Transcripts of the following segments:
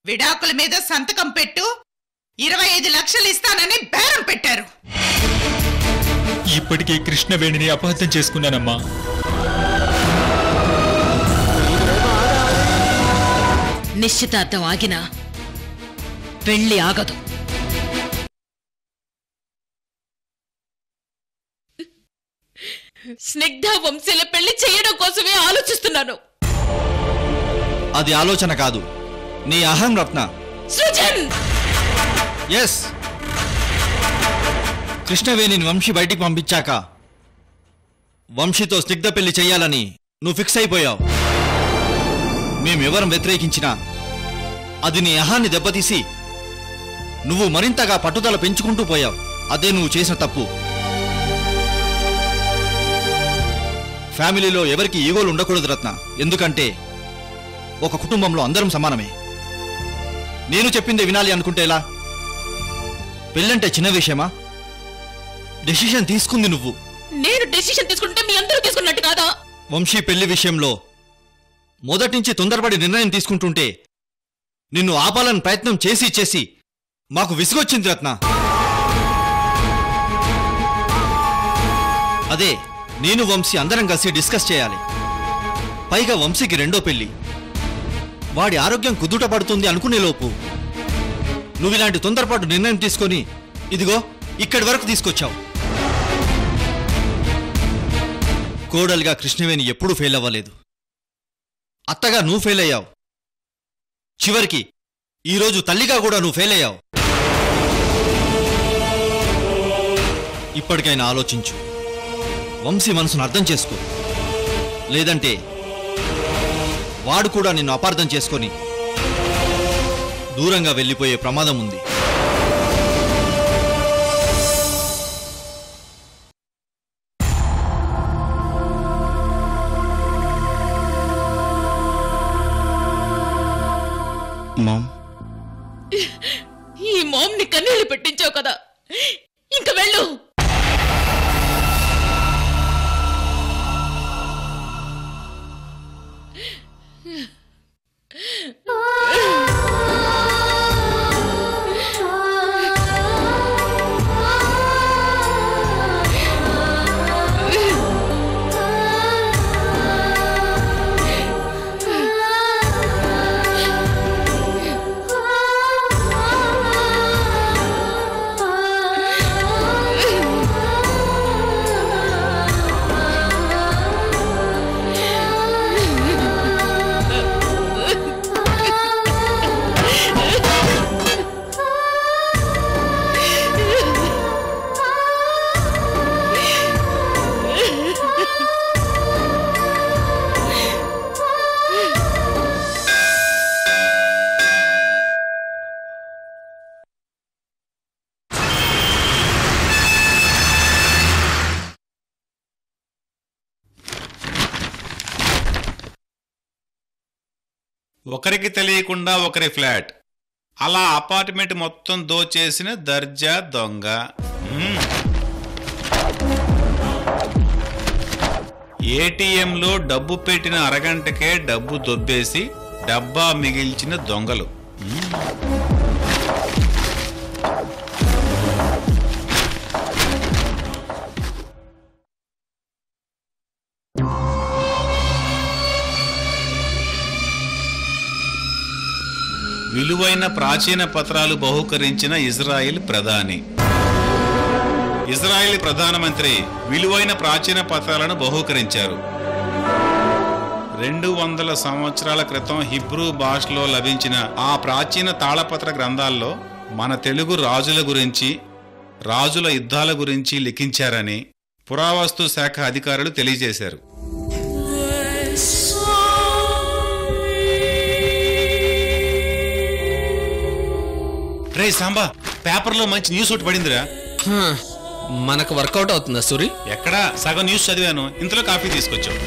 విడాకుల మీద సంతకం పెట్టు, 25 లక్షలు ఇస్తానని బేరం పెట్టారు. ఇప్పటికే కృష్ణవేణిని అపార్థం చేసుకున్నానమ్మా. నిశ్చితార్థం ఆగినా పెళ్లి ఆగదు. స్నిగ్ధ వంశీల పెళ్లి చేయడం కోసమే ఆలోచిస్తున్నాను. అది ఆలోచన కాదు, నీ అహం రత్న. సృజన్! ఎస్, కృష్ణవేణిని వంశీ బయటికి పంపించాక వంశీతో స్నిగ్ధ పెళ్లి చెయ్యాలని నువ్వు ఫిక్స్ అయిపోయావు. మేమెవరం వ్యతిరేకించినా అది నీ అహాన్ని దెబ్బతీసి నువ్వు మరింతగా పట్టుదల పెంచుకుంటూ పోయావు. అదే నువ్వు చేసిన తప్పు. ఫ్యామిలీలో ఎవరికి ఈగోలు ఉండకూడదు రత్న. ఎందుకంటే ఒక కుటుంబంలో అందరం సమానమే. నేను చెప్పిందే వినాలి అనుకుంటే ఎలా? పెళ్ళంటే చిన్న విషయమా? డెసిషన్ తీసుకుంది నువ్వు. నేను డెసిషన్ తీసుకుంటే మీ అందరూ తీసుకున్నట్టు కాదా? వంశీ పెళ్లి విషయంలో మొదటి నుంచి తొందరపడి నిర్ణయం తీసుకుంటుంటే నిన్ను ఆపాలని ప్రయత్నం చేసి మాకు విసుగొచ్చింది రత్న. అదే నేను వంశీ అందరం కలిసి డిస్కస్ చేయాలి. పైగా వంశీకి రెండో పెళ్లి, వాడి ఆరోగ్యం కుదుట పడుతుంది అనుకునేలోపు నువ్విలాంటి తొందరపాటు నిర్ణయం తీసుకొని ఇదిగో ఇక్కడి వరకు తీసుకొచ్చావు. కోడలుగా కృష్ణవేణి ఎప్పుడూ ఫెయిల్ అవ్వలేదు. అత్తగా నువ్వు ఫెయిల్ అయ్యావు. చివరికి ఈరోజు తల్లిగా కూడా నువ్వు ఫెయిల్ అయ్యావు. ఇప్పటికైనా ఆలోచించు. వంశీ మనసును అర్థం చేసుకో. లేదంటే వాడు కూడా నిన్ను అపార్థం చేసుకొని దూరంగా వెళ్ళిపోయే ప్రమాదం ఉంది. మామ్, ఈ మామ్ని కన్నీళ్లు పెట్టించావు కదా, ఇంక వెళ్ళు. ఒకరికి తెలియకుండా ఒకరి ఫ్లాట్, అలా అపార్ట్మెంట్ మొత్తం దోచేసిన దర్జా దొంగ. ఏటీఎంలో డబ్బు పెట్టిన అరగంటకే డబ్బు దొబ్బేసి డబ్బా మిగిల్చిన దొంగలు. విలువైన ప్రాచీన పత్రాలు బహూకరించిన ఇజ్రాయిల్ ప్రధాని. ఇజ్రాయిల్ ప్రధానమంత్రి విలువైన ప్రాచీన పత్రాలను బహూకరించారు. 200 సంవత్సరాల క్రితం హిబ్రూ భాషలో లభించిన ఆ ప్రాచీన తాళపత్ర గ్రంథాల్లో మన తెలుగు రాజుల గురించి, రాజుల యుద్ధాల గురించి లిఖించారని పురావస్తు శాఖ అధికారులు తెలియజేశారు. రే సాంబా, పేపర్లో మంచి న్యూస్ ఒకటి పడిందిరా. మనకు వర్కౌట్ అవుతుందా సూరి? ఎక్కడా, సగం న్యూస్ చదివాను, ఇంతలో కాఫీ తీసుకొచ్చావు.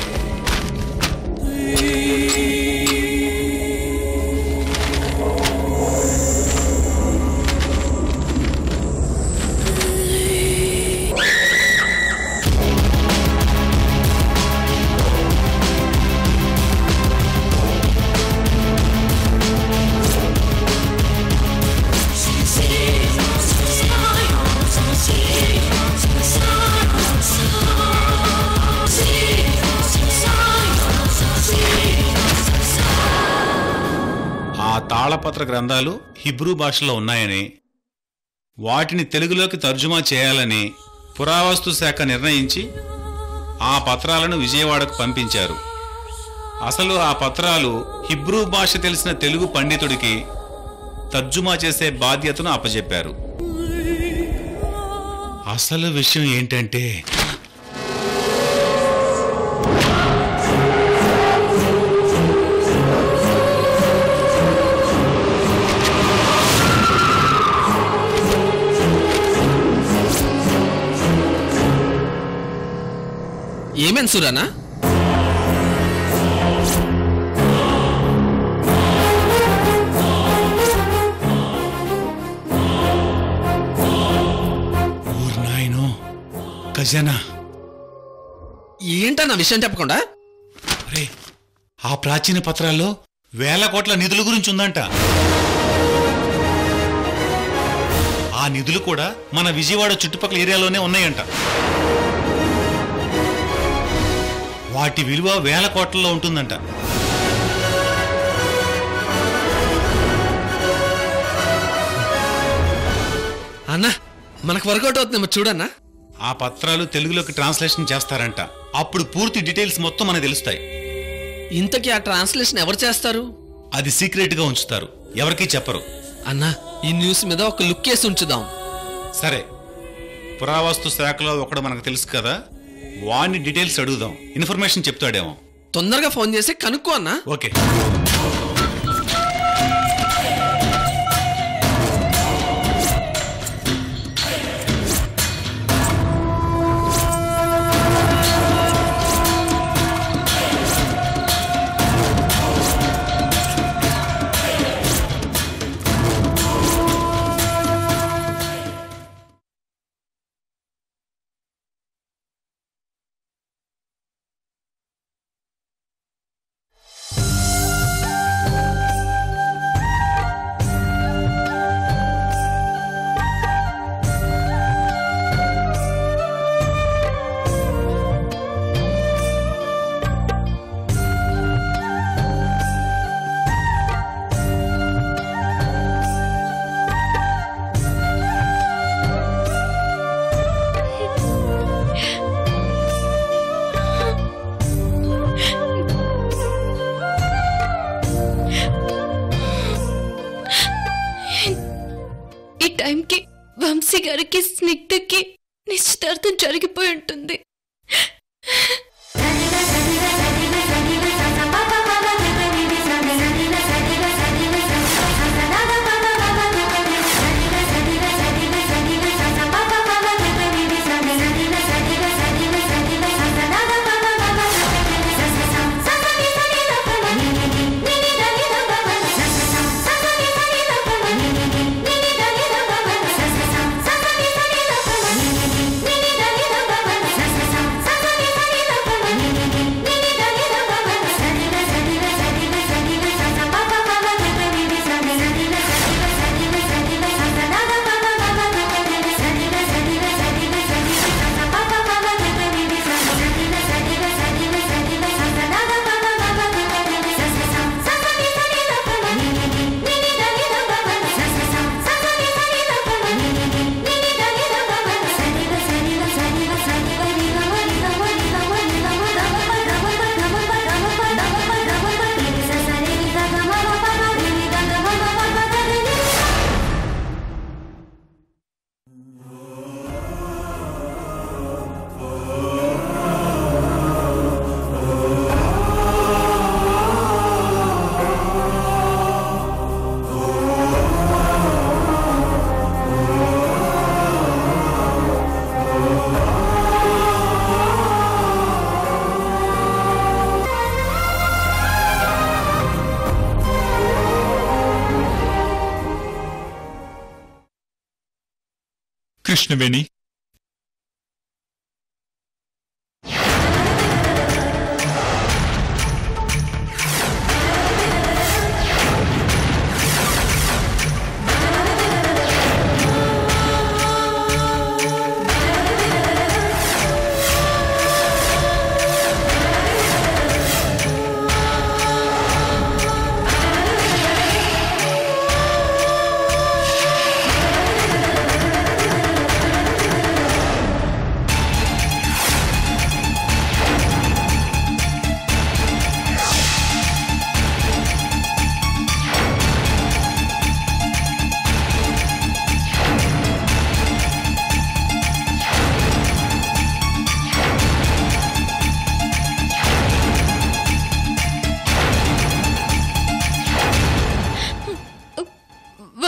ఆ తాళపత్ర గ్రంథాలు హిబ్రూ భాషలో ఉన్నాయని, వాటిని తెలుగులోకి తర్జుమా చేయాలని పురావస్తు శాఖ నిర్ణయించి ఆ పత్రాలను విజయవాడకు పంపించారు. అసలు ఆ పత్రాలు హిబ్రూ భాష తెలిసిన తెలుగు పండితుడికి తర్జుమా చేసే బాధ్యతను అప్పజెప్పారు. అసలు విషయం ఏంటంటే, ఏమేం సురానా? ఊర్నాయనో ఖజానా. ఏంటన్నా విషయం చెప్పకుండా? అరే, ఆ ప్రాచీన పత్రాల్లో వేల కోట్ల నిధుల గురించి ఉందంట. ఆ నిధులు కూడా మన విజయవాడ చుట్టుపక్కల ఏరియాలోనే ఉన్నాయంట. వాటి విలువ వేల కోట్లలో ఉంటుందంట. అన్నా మనకు వర్కౌట్ అవుతుందేమో చూడన్నా. ఆ పత్రాలు తెలుగులోకి ట్రాన్స్లేషన్ చేస్తారంట. అప్పుడు పూర్తి డీటెయిల్స్ మొత్తం మనకు తెలుస్తాయి. ఇంతకీ ఆ ట్రాన్స్లేషన్ ఎవరు చేస్తారు? అది సీక్రెట్ గా ఉంచుతారు, ఎవరికీ చెప్పరు. అన్నా ఈ న్యూస్ మీద ఒక లుక్ వేసి ఉంచుదాం. సరే, పురావస్తు శాఖలో ఒకడు మనకు తెలుసు కదా, వాడిని డీటెయిల్స్ అడుగుదాం, ఇన్ఫర్మేషన్ చెప్తాడేమో. తొందరగా ఫోన్ చేసి కనుక్కో అన్నా. ఓకే. టైంకి వంశీ గారికి స్నిగ్ధకి నిశ్చితార్థం జరిగిపోయి ఉంటుంది. కృష్ణవేణి,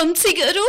వంశీ గారు,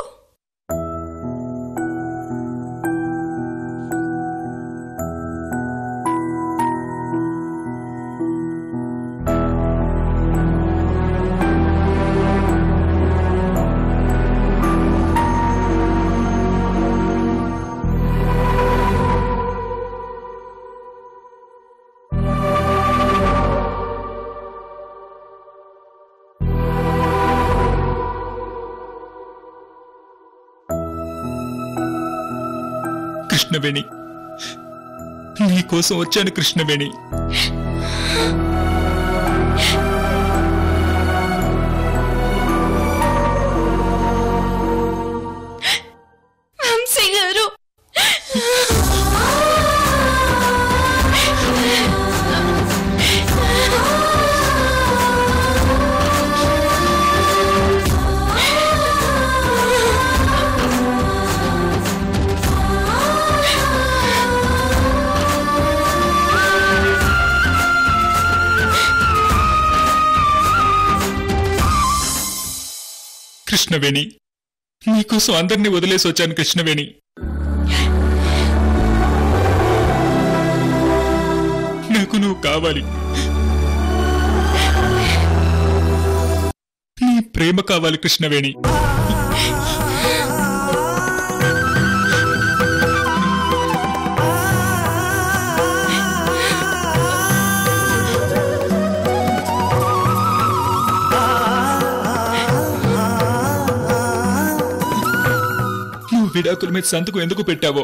కృష్ణవేణి, నీకోసం వచ్చాను కృష్ణవేణి. వంశీ గారు, కృష్ణవేణి, నీకోసం అందరినీ వదిలేసి వచ్చాను కృష్ణవేణి. నాకు నువ్వు కావాలి. నీ ప్రేమ కావాలి కృష్ణవేణి. విడాకుల మీద సంతకం ఎందుకు పెట్టావో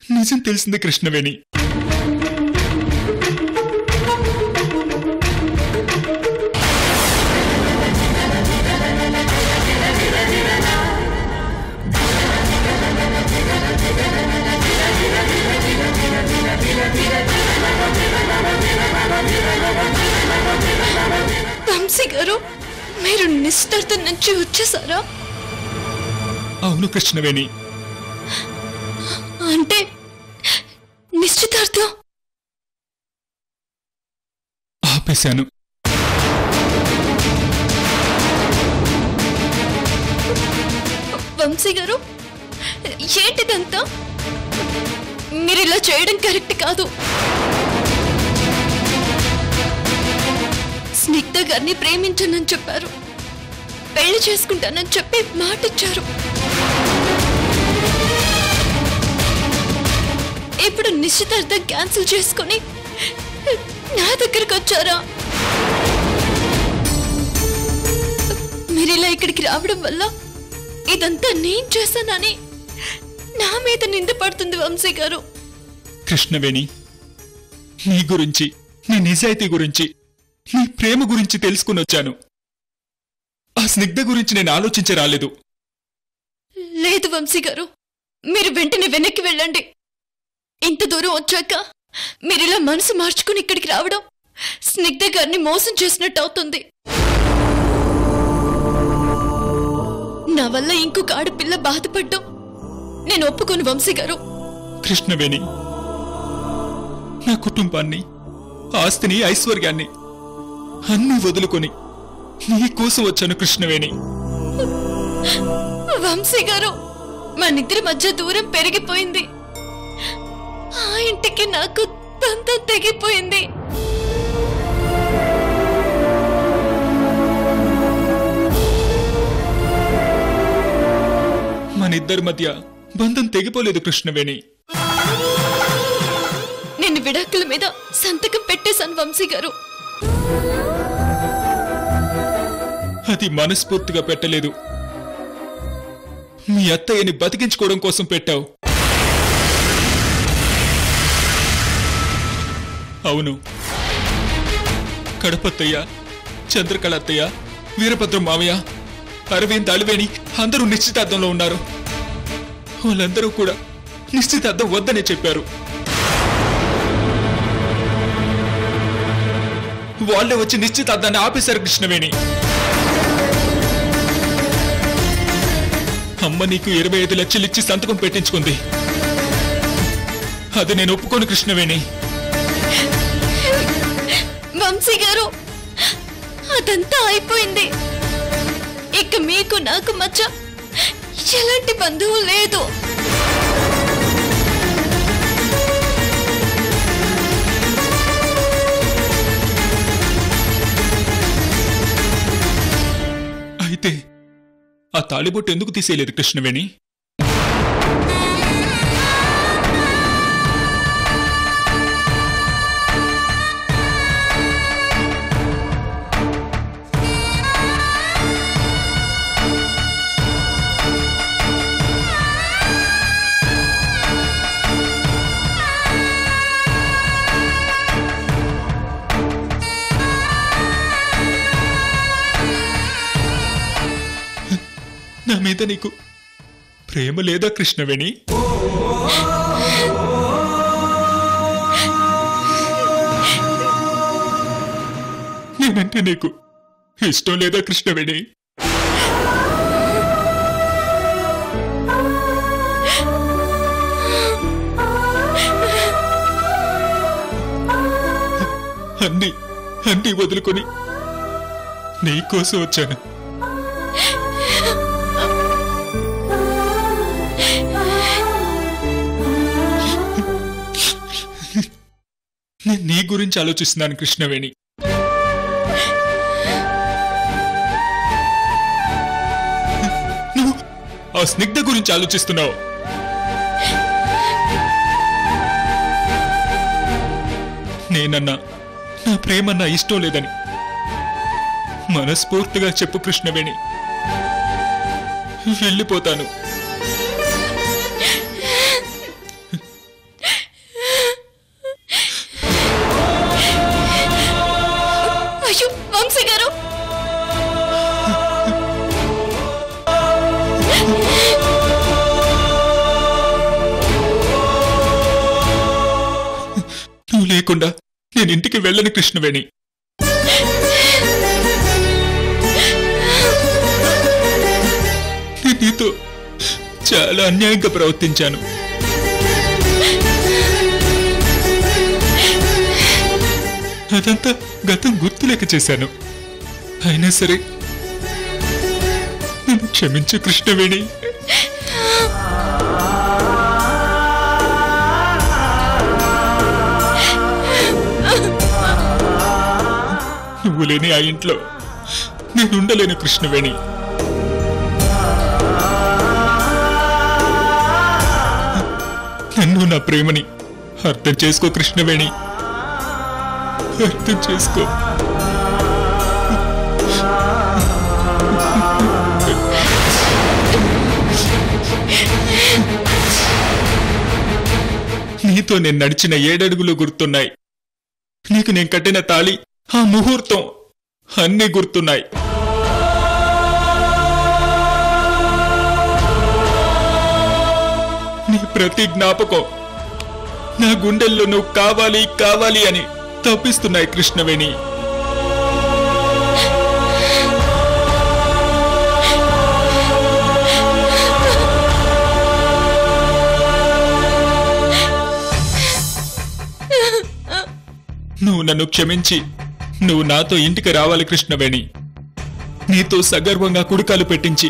నిజం తెలిసింది కృష్ణవేణి. వంశీ గారు, మీరు నిశ్చితార్థం నుంచి వచ్చేసారా? అవును కృష్ణవేణి. అంటే నిశ్చితార్థం ఆపేశాను. వంశీ గారు, ఏంటిదంతా? మీరు ఇలా చేయడం కరెక్ట్ కాదు. స్నిగ్ధ గారిని ప్రేమించానని చెప్పారు, పెళ్లి చేసుకుంటానని చెప్పి మాటిచ్చారు. ఇప్పుడు నిశ్చితార్థం క్యాన్సిల్ చేసుకుని నా దగ్గరకు వచ్చారా? మీరిలా ఇక్కడికి రావడం వల్ల ఇదంతా నేను చేశానని నా మీద నింద పడుతుంది వంశీ గారు. కృష్ణవేణి, నీ గురించి, నీ నిజాయితీ గురించి, నీ ప్రేమ గురించి తెలుసుకుని వచ్చాను. ఆ స్నిగ్ధ గురించి నేను ఆలోచించి రాలేదు. లేదు వంశీ గారు, మీరు వెంటనే వెనక్కి వెళ్ళండి. ఇంత దూరం వచ్చాక మీరిలా మనసు మార్చుకుని ఇక్కడికి రావడం స్నిగ్ధ గారిని మోసం చేసినట్టు అవుతుంది. నా వల్ల ఇంకొక ఆడపిల్ల బాధపడ్డం నేను ఒప్పుకోను వంశీ గారు. కృష్ణవేణి, నా కుటుంబాన్ని, ఆస్తిని, ఐశ్వర్యాన్ని అన్నీ వదులుకొని నీ కోసం వచ్చాను కృష్ణవేణి. వంశీ గారు, మనిద్దరి మధ్య దూరం పెరిగిపోయింది. ఆ ఇంటికి నాకు బంధం తెగిపోయింది. మనిద్దరి మధ్య బంధం తెగిపోలేదు కృష్ణవేణి. నేను విడాకుల మీద సంతకం పెట్టేశాను వంశీ గారు. అది మనస్ఫూర్తిగా పెట్టలేదు. మీ అత్తయ్యని బతికించుకోవడం కోసం పెట్టావు. అవును, కడపత్తయ్య, చంద్రకళ అత్తయ్య, వీరభద్రం మావయ్య, అరవింద్, అలివేణి అందరూ నిశ్చితార్థంలో ఉన్నారు. వాళ్ళందరూ కూడా నిశ్చితార్థం వద్దనే చెప్పారు. వాళ్ళే వచ్చి నిశ్చితార్థాన్ని ఆపేశారు కృష్ణవేణి. అమ్మ నీకు 25 లక్షలు ఇచ్చి సంతకం పెట్టించుకుంది. అది నేను ఒప్పుకోను కృష్ణవేణి. వంశీ గారు, అదంతా అయిపోయింది. ఇక మీకు నాకు మధ్య ఎలాంటి బంధువు లేదు. అయితే ఆ తాళిబొట్టు ఎందుకు తీసేయలేదు కృష్ణవేణి? నా మీద నీకు ప్రేమ లేదా కృష్ణవేణి? నేనంటే నీకు ఇష్టం లేదా కృష్ణవేణి? అన్నీ అన్నీ వదులుకొని నీకోసం వచ్చాను. నేను నీ గురించి ఆలోచిస్తున్నాను కృష్ణవేణి. నువ్వు ఆ స్నిగ్ధ గురించి ఆలోచిస్తున్నావు. నేనన్నా నా ప్రేమన్నా ఇష్టం లేదని మనస్ఫూర్తిగా చెప్పు కృష్ణవేణి, వెళ్ళిపోతాను. అయ్యో వంశీ గారు, నువ్వు లేకుండా నేను ఇంటికి వెళ్ళను కృష్ణవేణి. నేను నీతో చాలా అన్యాయంగా ప్రవర్తించాను. అదంతా గతం గుర్తులేక చేశాను. అయినా సరే నన్ను క్షమించు కృష్ణవేణి. నువ్వు లేని ఆ ఇంట్లో నేనుండలేను కృష్ణవేణి. నన్ను నా ప్రేమని అర్థం చేసుకో కృష్ణవేణి, అర్థం చేసుకో. నీతో నేను నడిచిన 7 అడుగులు గుర్తున్నాయి. నీకు నేను కట్టిన తాళి, ఆ ముహూర్తం అన్నీ గుర్తున్నాయి. నీ ప్రతి జ్ఞాపకం నా గుండెల్లో నువ్వు కావాలి కావాలి అని తప్పిస్తున్నాయి కృష్ణవేణి. నువ్వు నన్ను క్షమించి నువ్వు నాతో ఇంటికి రావాలి కృష్ణవేణి. నీతో సగర్వంగా కుడికాలు పెట్టించి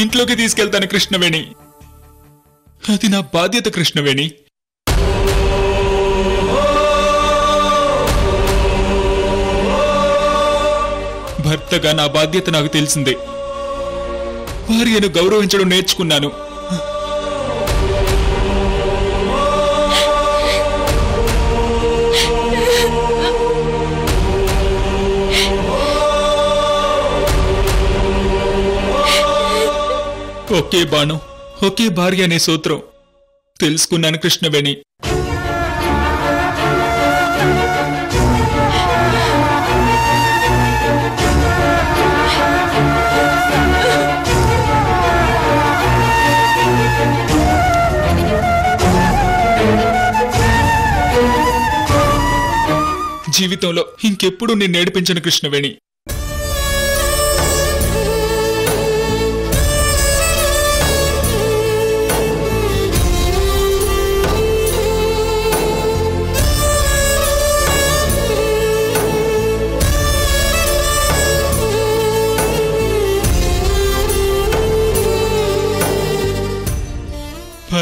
ఇంట్లోకి తీసుకెళ్తాను కృష్ణవేణి. అది నా బాధ్యత కృష్ణవేణి. భర్తగా నా బాధ్యత నాకు తెలిసిందే. భార్యను గౌరవించడం నేర్చుకున్నాను. ఒకే బాణం ఒకే భార్య అనే సూత్రం తెలుసుకున్నాను కృష్ణవేణి. జీవితంలో ఇంకెప్పుడు నేను నేర్పించను కృష్ణవేణి.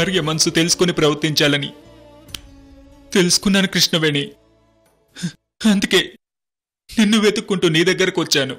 భార్య మనసు తెలుసుకుని ప్రవర్తించాలని తెలుసుకున్నాను కృష్ణవేణి. అందుకే నిన్ను వెతుక్కుంటూ నీ దగ్గరకు వచ్చాను.